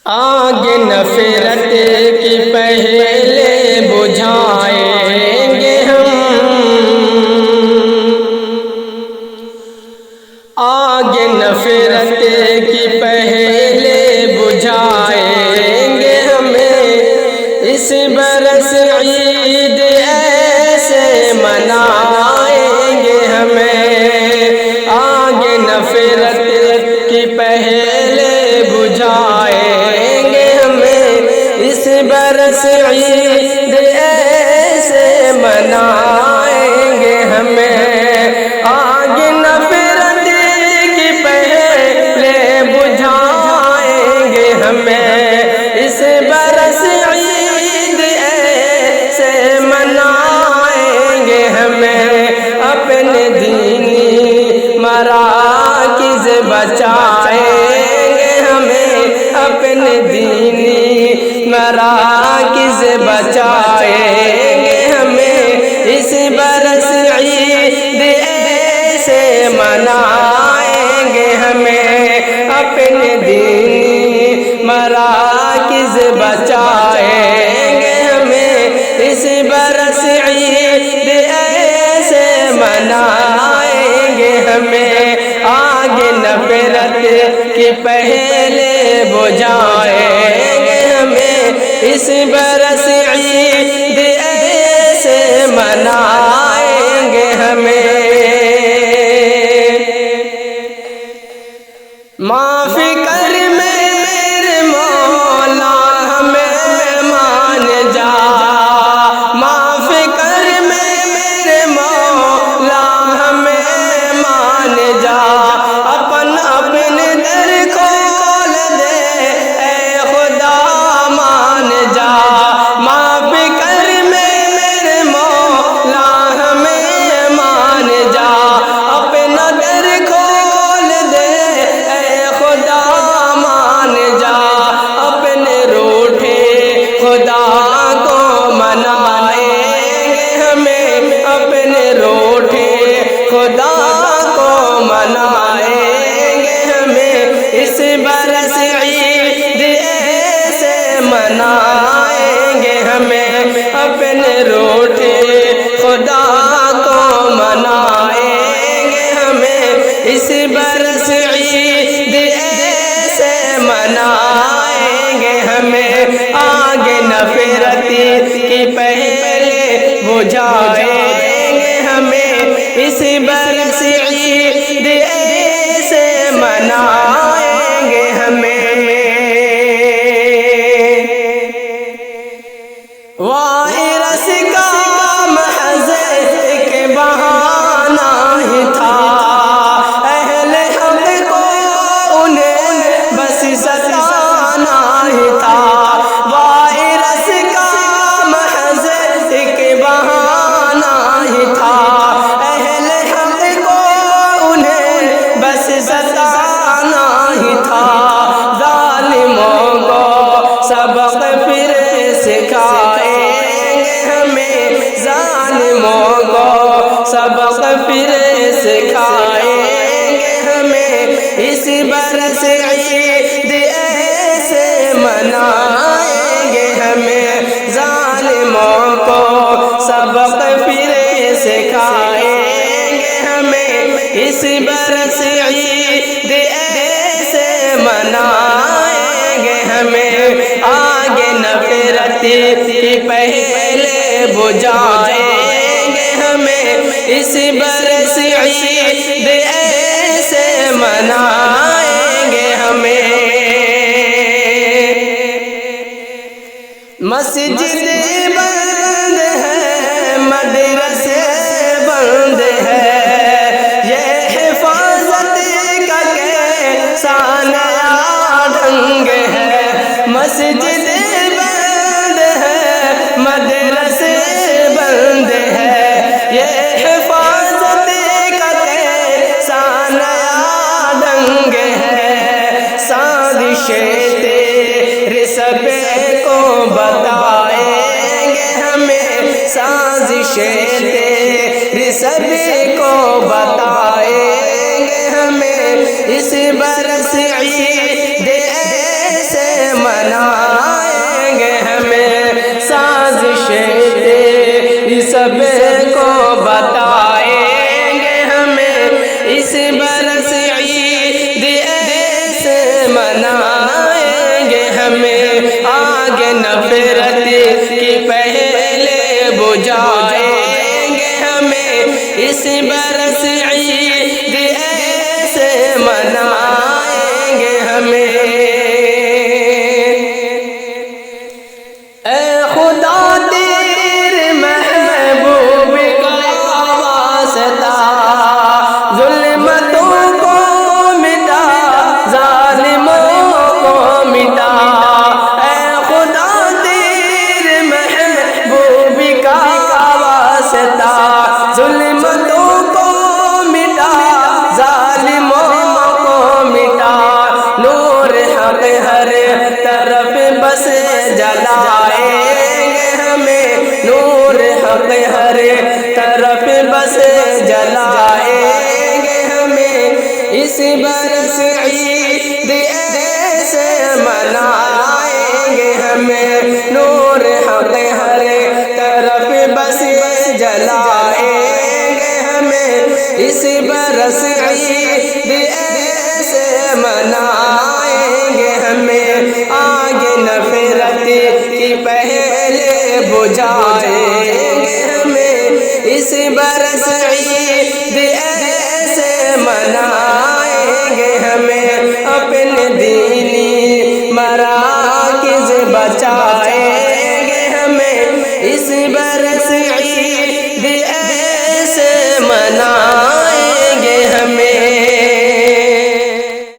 آگ نفرت کی پہلے بجھائیں گے ہم، آگ نفرت کی پہلے بجھائیں گے ہمیں، اس برس عید ایسے منائیں گے ہمیں، آگ نفرت کی پہلے بجھائیں گے ہمیں، اس برس عید ایسے منائیں گے ہمیں، آگ نفرت کی پہلے بجھائیں گے ہمیں، اس برس عید ایسے منائیں گے ہمیں، اپنے دینی مراکز بچائیں گے ہمیں، اپنے دینی مراکز بچائیں گے ہمیں، اس برس عید ایسے منائیں گے ہمیں، اپنے دینی مراکز بچائیں گے ہمیں، اس برس عید ایسے منائیں گے ہمیں، آگ نفرت کی پہلے بجھائیں گے ہمیں، اس برس عید ایسے منائیں گے ہمیں، معافی کر میرے مولا ہمیں مان جا، معافی کر میرے مولا ہمیں مان جا، اپنے در کھول دے اے خدا مان جا، معافی کر میرے مولا ہمیں مان جا، اپنا در کھول دے اے خدا مان جا، اپنے روٹھے خدا کو منائیں گے ہمیں، اپنے روٹھے خدا کو منائیں گے ہمیں، اس برس عید ایسے منائیں گے ہمیں، اپنے روٹھے خدا کو منائیں گے ہمیں، اس برس عید ایسے منائیں گے ہمیں، آگ نفرت کی پہلے بجھائیں گے ہمیں، اس برس عید ایسے منائیں گے ہمیں، وائرس کا محض ایک بہانہ ہی تھا، اہل حق کو انہیں بس ستانا ہی تھا، وائرس کا محض ایک بہانہ ہی تھا، اہل حق کو انہیں بس ستانا ہی تھا، ظالموں کو سبق پھر سکھائیں گے ہمیں، ظالموں کو سبق پھر سکھائیں گے ہمیں، اس برس عید ایسے منائیں گے ہمیں، ظالموں کو سبق پھر سکھائیں گے ہمیں، اس برس عید ایسے منائیں گے ہمیں، آگ نفرت کی پہلے بجھائیں گے ہمیں، اس برس عید ایسے منائیں گے ہمیں، مسجد بند ہے، مدرسے بند ہے، یہ حفاظت کا کیسا نیا ڈھنگ ہے، مسجد بند ہے، مدرسے بند ہے، یہ حفاظت کا کیسا نیا ڈھنگ ہے، سازشیں تیرے سبے کو بتائیں گے ہمیں، سازشیں تیرے سبے کو بتائیں گے ہمیں، اس برس عید ایسے برس